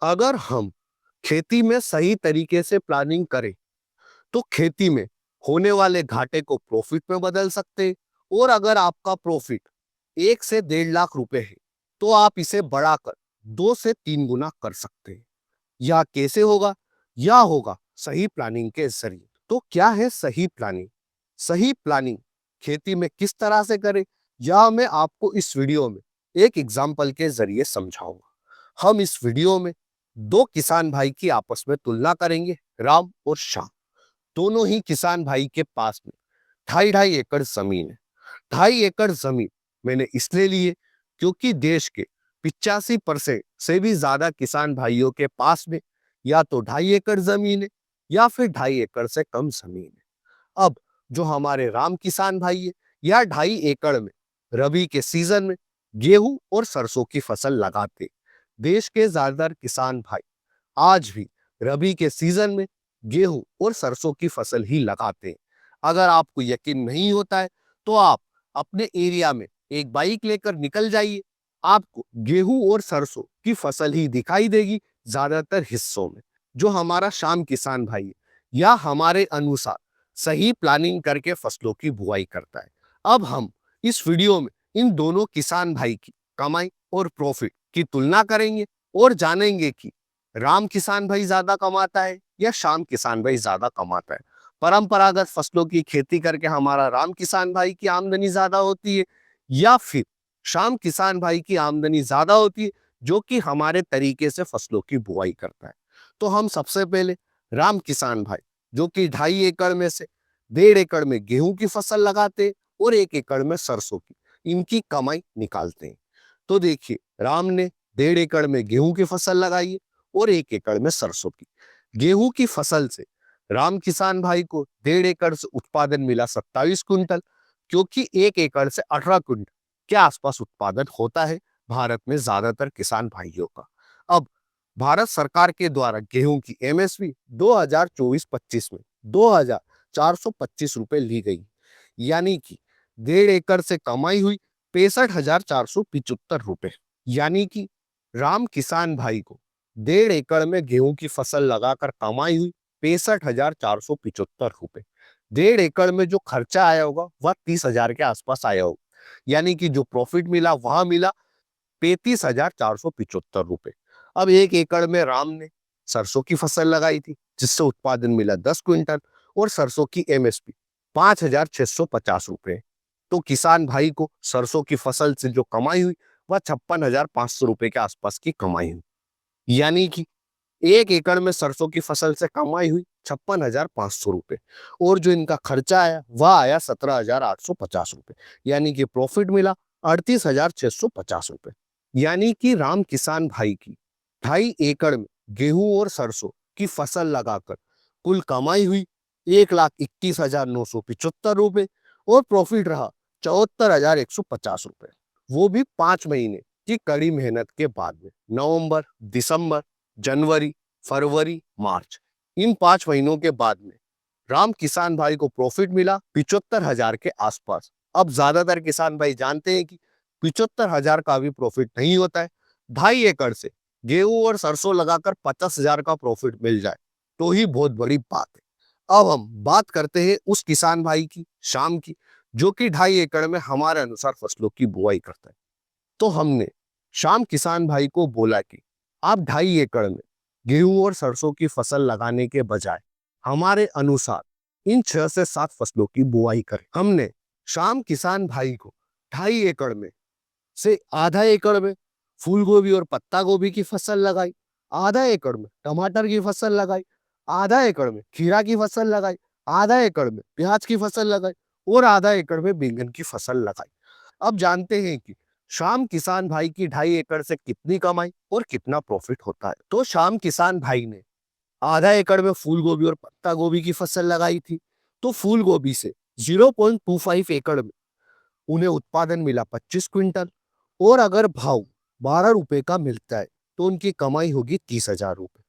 अगर हम खेती में सही तरीके से प्लानिंग करें तो खेती में होने वाले घाटे को प्रॉफिट में बदल सकते हैं। और अगर आपका प्रॉफिट 1 से 1.5 लाख रुपए है तो आप इसे बढ़ाकर 2 से 3 गुना कर सकते हैं। यह कैसे होगा? यह होगा सही प्लानिंग के जरिए। तो क्या है सही प्लानिंग? सही प्लानिंग खेती में किस तरह से करें, यह मैं आपको इस वीडियो में एक एग्जाम्पल के जरिए समझाऊंगा। हम इस वीडियो में दो किसान भाई की आपस में तुलना करेंगे, राम और श्याम। दोनों ही किसान भाई के पास में 2.5 2.5 एकड़ जमीन है। 2.5 एकड़ जमीन मैंने इसलिए ली है क्योंकि देश के 85% से भी ज्यादा किसान भाइयों के पास में या तो 2.5 एकड़ जमीन है या फिर 2.5 एकड़ से कम जमीन है। अब जो हमारे राम किसान भाई है, यह 2.5 एकड़ में रबी के सीजन में गेहूं और सरसों की फसल लगाते। देश के ज्यादातर किसान भाई आज भी रबी के सीजन में गेहूं और सरसों की फसल ही लगाते हैं। अगर आपको यकीन नहीं होता है तो आप अपने एरिया में एक बाइक लेकर निकल जाइए, आपको गेहूं और सरसों की फसल ही दिखाई देगी ज्यादातर हिस्सों में। जो हमारा शाम किसान भाई है या हमारे अनुसार सही प्लानिंग करके फसलों की बुआई करता है। अब हम इस वीडियो में इन दोनों किसान भाई की कमाई और प्रॉफिट की तुलना करेंगे और जानेंगे कि राम किसान भाई ज्यादा कमाता है या श्याम किसान भाई ज्यादा कमाता है। परंपरागत फसलों की खेती करके हमारा राम किसान भाई की आमदनी ज्यादा होती है या फिर श्याम किसान भाई की आमदनी ज्यादा होती है जो कि हमारे तरीके से फसलों की बुआई करता है। तो हम सबसे पहले राम किसान भाई जो कि 2.5 एकड़ में से 1.5 एकड़ में गेहूं की फसल लगाते हैं और 1 एकड़ में सरसों की, इनकी कमाई निकालते हैं। तो देखिए, राम ने 1.5 एकड़ में गेहूं की फसल लगाई है और 1 एकड़ में सरसों की। गेहूं की फसल से राम किसान भाई को 1.5 एकड़ से उत्पादन मिला 27 कुंटल, क्योंकि 1 एकड़ से 18 कुंटल के आसपास उत्पादन होता है भारत में ज्यादातर किसान भाइयों का। अब भारत सरकार के द्वारा गेहूं की एमएसपी 2024-25 में 2,425 रुपए ली गई, यानी कि 1.5 एकड़ से कमाई हुई 65,475 रुपए। यानी कि राम किसान भाई को 1.5 एकड़ में गेहूं की फसल लगाकर कमाई हुई 65,475 रुपए। 1.5 एकड़ में जो खर्चा आया होगा वह 30,000 के आसपास आया होगा, यानी कि जो प्रॉफिट मिला वहां मिला 35,475 रुपए। अब 1 एकड़ में राम ने सरसों की फसल लगाई थी जिससे उत्पादन मिला 10 कुंटल और सरसों की एमएसपी 5,650 रुपए। तो किसान भाई को सरसों की फसल से जो कमाई हुई वह 56,500 रुपए के आसपास की कमाई हुई, यानी कि 1 एकड़ में सरसों की फसल से कमाई हुई 56,500 रुपए और जो इनका खर्चा आया वह आया 17,850 रुपए, यानी कि प्रॉफिट मिला 38,650 रुपए। यानी कि राम किसान भाई की 2.5 एकड़ में गेहूं और सरसों की फसल लगाकर कुल कमाई हुई 1,21,975 रुपए और प्रॉफिट रहा 74,150 रुपए, वो भी 5 महीने की कड़ी मेहनत के बाद में। नवंबर, दिसंबर, जनवरी, फरवरी, मार्च, इन 5 महीनों के बाद में राम किसान भाई को प्रॉफिट मिला 75,000 के आसपास। अब ज्यादातर किसान भाई जानते हैं कि 75,000 का भी प्रॉफिट नहीं होता है। 2.5 एकड़ से गेहूं और सरसों लगाकर 50,000 का प्रॉफिट मिल जाए तो ही बहुत बड़ी बात है। अब हम बात करते हैं उस किसान भाई की, शाम की, जो कि 2.5 एकड़ में हमारे अनुसार फसलों की बुआई करता है। तो हमने शाम किसान भाई को बोला कि आप 2.5 एकड़ में गेहूं और सरसों की फसल लगाने के बजाय हमारे अनुसार इन 6 से 7 फसलों की बुआई करें। हमने शाम किसान भाई को 2.5 एकड़ में से आधा एकड़ में फूल गोभी और पत्ता गोभी की फसल लगाई, आधा एकड़ में टमाटर की फसल लगाई, आधा एकड़ में खीरा की फसल लगाई, आधा एकड़ में प्याज की फसल लगाई और आधा एकड़ में बैंगन की फसल लगाई। अब जानते हैं कि शाम किसान भाई की 2.5 एकड़ से कितनी कमाई और कितना प्रॉफिट होता है। तो शाम किसान भाई ने आधा एकड़ में फूल गोभी और पत्ता गोभी की फसल लगाई थी। तो फूल गोभी से 0.25 एकड़ में उन्हें उत्पादन मिला 25 कुंटल और अगर भाव 12 रुपए का मिलता है तो उनकी कमाई होगी 30,000 रुपए।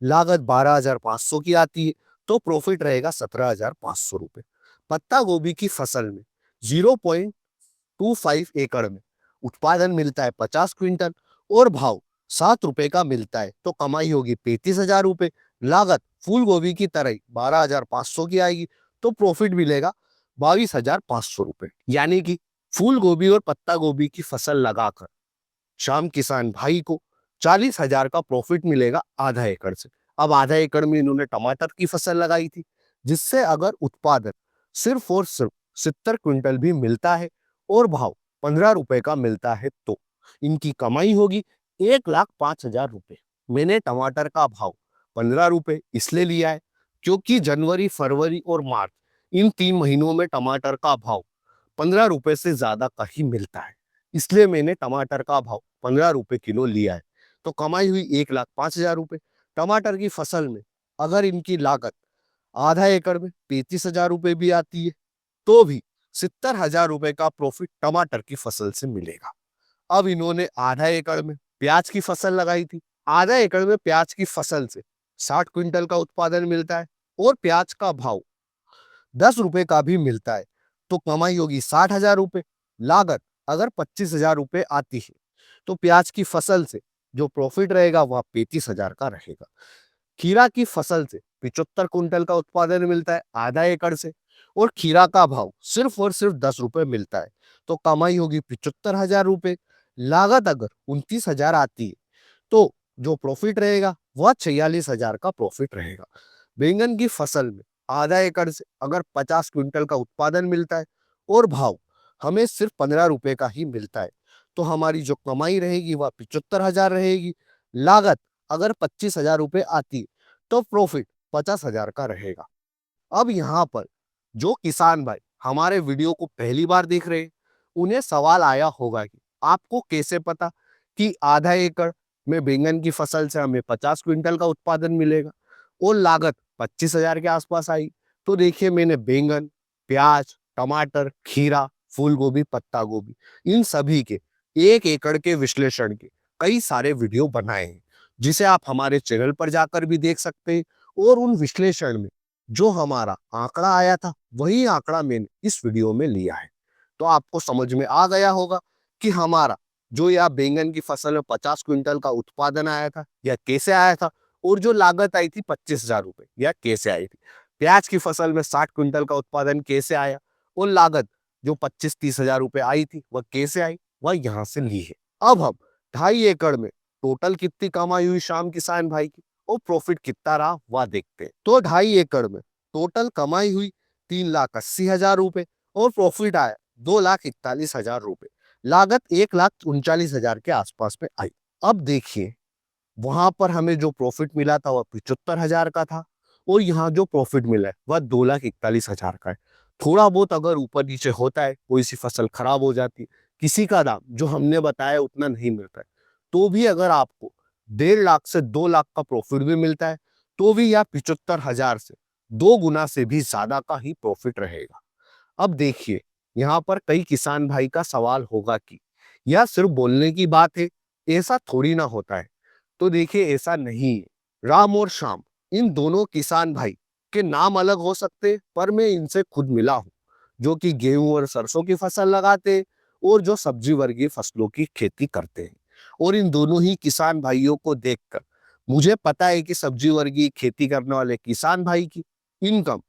लागत 12,500 की आती है तो प्रॉफिट रहेगा 17,500 रुपए। पत्ता गोभी की फसल में 0.25 एकड़ में उत्पादन मिलता है 50 क्विंटल और भाव ₹7 का मिलता है तो कमाई होगी ₹35,000। लागत फूल गोभी की तरह ही 12,500 की आएगी तो प्रॉफिट मिलेगा ₹22,500। यानी कि फूल गोभी और पत्ता गोभी की फसल लगाकर शाम किसान भाई को 40,000 का प्रॉफिट मिलेगा आधा एकड़ से। अब आधा एकड़ में इन्होंने टमाटर की फसल लगाई थी, जिससे अगर उत्पादन सिर्फ और सिर्फ 70 क्विंटल भी मिलता है और भाव ₹15 का मिलता है तो इनकी कमाई होगी ₹1,05,000। मैंने टमाटर का भाव ₹15 इसलिए लिया है क्योंकि जनवरी, फरवरी और मार्च इन 3 महीनों में टमाटर का भाव ₹15 से ज्यादा का ही मिलता है, इसलिए मैंने टमाटर का भाव ₹15 किलो लिया है। तो कमाई हुई ₹1,05,000। टमाटर की फसल में अगर इनकी लागत आधा एकड़ में ₹35,000 भी आती है तो भी ₹70,000 का प्रॉफिट टमाटर की फसल से मिलेगा। अब इन्होंने आधा एकड़ में प्याज की फसल लगाई थी। आधा एकड़ में प्याज की फसल से 60 क्विंटल का उत्पादन मिलता है और प्याज का भाव ₹10 का भी मिलता है तो कमाई होगी ₹60,000। लागत अगर ₹25,000 आती है तो प्याज की फसल से जो प्रॉफिट रहेगा वह 35,000 का रहेगा। खीरा की फसल से 75 क्विंटल का उत्पादन मिलता है आधा एकड़ से और खीरा का भाव सिर्फ और सिर्फ ₹10 मिलता है तो कमाई होगी ₹75,000। लागत अगर 29,000 आती है तो जो प्रॉफिट रहेगा वह 46,000 का प्रॉफिट रहेगा। बैंगन की फसल में आधा एकड़ से अगर 50 क्विंटल का उत्पादन मिलता है और भाव हमें सिर्फ ₹15 का ही मिलता है तो हमारी जो कमाई रहेगी वह 75,000 रहेगी। लागत अगर ₹25,000 आती है तो प्रॉफिट 50,000 का रहेगा। अब यहाँ पर जो किसान भाई हमारे वीडियो को पहली बार देख रहे हैं, उन्हें सवाल आया होगा कि आपको कैसे पता कि आधा एकड़ में बैंगन की फसल से हमें 50 क्विंटल का उत्पादन मिलेगा और लागत 25,000 के आसपास आई। तो देखिए मैंने बैंगन, प्याज, टमाटर, खीरा, फूल गोभी, पत्ता गोभी इन सभी के 1 एकड़ के विश्लेषण के कई सारे वीडियो बनाए हैं, जिसे आप हमारे चैनल पर जाकर भी देख सकते हैं। और उन विश्लेषण में जो हमारा आंकड़ा आया था वही आंकड़ा मैंने इस वीडियो में लिया है। तो आपको समझ में आ गया होगा कि हमारा जो यह बैंगन की फसल में 50 क्विंटल का उत्पादन आया था यह कैसे आया था और जो लागत आई थी ₹25,000 यह कैसे आई थी। प्याज की फसल में 60 क्विंटल का उत्पादन कैसे आया और लागत जो 25-30,000 आई थी वह कैसे आई, वह यहाँ से ली है। अब हम 2.5 एकड़ में टोटल कितनी कमाई हुई शाम किसान भाई की और प्रॉफिट कितना रहा वह देखते हैं। तो 2.5 एकड़ में टोटल कमाई हुई ₹3,80,000 और प्रॉफिट आया ₹2,41,000। लागत 1,39,000 के आसपास में आई। अब देखिए वहां पर हमें जो प्रॉफिट मिला था वह 75,000 का था और यहाँ जो प्रॉफिट मिला है वह 2,41,000 का है। थोड़ा बहुत अगर ऊपर नीचे होता है, कोई सी फसल खराब हो जाती है, किसी का दाम जो हमने बताया उतना नहीं मिलता है, तो भी अगर आपको 1.5 लाख से 2 लाख का प्रॉफिट भी मिलता है तो भी यह 75,000 से 2 गुना से भी ज्यादा का ही प्रॉफिट रहेगा। अब देखिए यहाँ पर कई किसान भाई का सवाल होगा कि यह सिर्फ बोलने की बात है, ऐसा थोड़ी ना होता है। तो देखिए ऐसा नहीं है। राम और श्याम इन दोनों किसान भाई के नाम अलग हो सकते हैं पर मैं इनसे खुद मिला हूँ, जो कि गेहूं और सरसों की फसल लगाते हैं और जो सब्जी वर्गीय फसलों की खेती करते हैं। और इन दोनों ही किसान भाइयों को देखकर मुझे पता है कि सब्जी वर्गीय खेती करने वाले किसान भाई की इनकम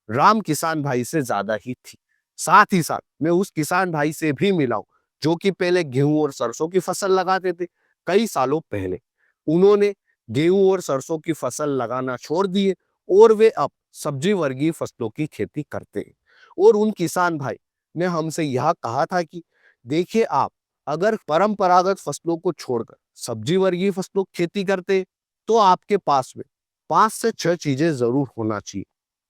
राम किसान भाई से ज्यादा ही थी। साथ ही साथ मैं उस किसान भाई से भी मिला हूं जो कि पहले गेहूं और सरसों की फसल लगाते थे कई सालों पहले। उन्होंने गेहूं और सरसों की फसल लगाना छोड़ दिए और वे अब सब्जी वर्गीय फसलों की खेती करते हैं। और उन किसान भाई ने हमसे यह कहा था कि देखिए आप अगर परंपरागत फसलों को छोड़कर सब्जी वर्गीय फसलों की खेती करते हैं तो आपके पास में 5 से 6 चीजें जरूर होना चाहिए।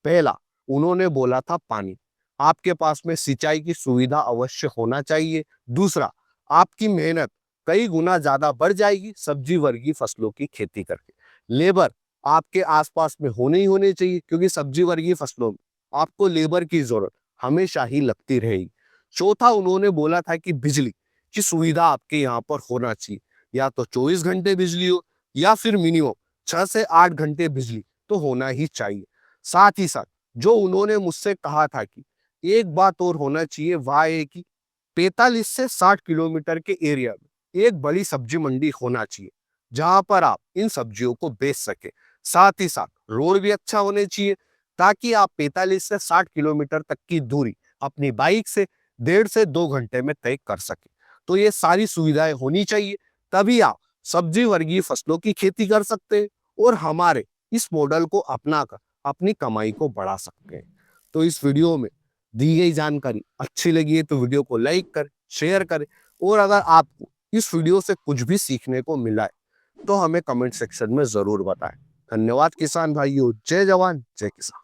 पहला, उन्होंने बोला था पानी। आपके पास में सिंचाई की सुविधा अवश्य होना चाहिए। दूसरा, आपकी मेहनत कई गुना ज्यादा बढ़ जाएगी सब्जी वर्गीय फसलों की खेती करके। लेबर आपके आसपास में होने ही होने चाहिए क्योंकि सब्जी वर्गीय फसलों में आपको लेबर की जरूरत हमेशा ही लगती रहेगी। चौथा, उन्होंने बोला था कि बिजली की सुविधा आपके यहाँ पर होना चाहिए, या तो 24 घंटे बिजली हो या फिर मिनिमम 6 से 8 घंटे बिजली तो होना ही चाहिए। साथ ही साथ जो उन्होंने मुझसे कहा था कि एक बात और होना चाहिए वह है कि 45 से 60 किलोमीटर के एरिया में एक बड़ी सब्जी मंडी होना चाहिए जहां पर आप इन सब्जियों को बेच सके। साथ ही साथ रोड भी अच्छा होने चाहिए, ताकि आप 45 से 60 किलोमीटर तक की दूरी अपनी बाइक से 1.5 से 2 घंटे में तय कर सके। तो ये सारी सुविधाएं होनी चाहिए, तभी आप सब्जी वर्गीय फसलों की खेती कर सकते हैं और हमारे इस मॉडल को अपनाकर अपनी कमाई को बढ़ा सकते हैं। तो इस वीडियो में दी गई जानकारी अच्छी लगी है तो वीडियो को लाइक करें, शेयर करें, और अगर आपको इस वीडियो से कुछ भी सीखने को मिला है तो हमें कमेंट सेक्शन में जरूर बताएं। धन्यवाद किसान भाइयों। जय जवान जय किसान।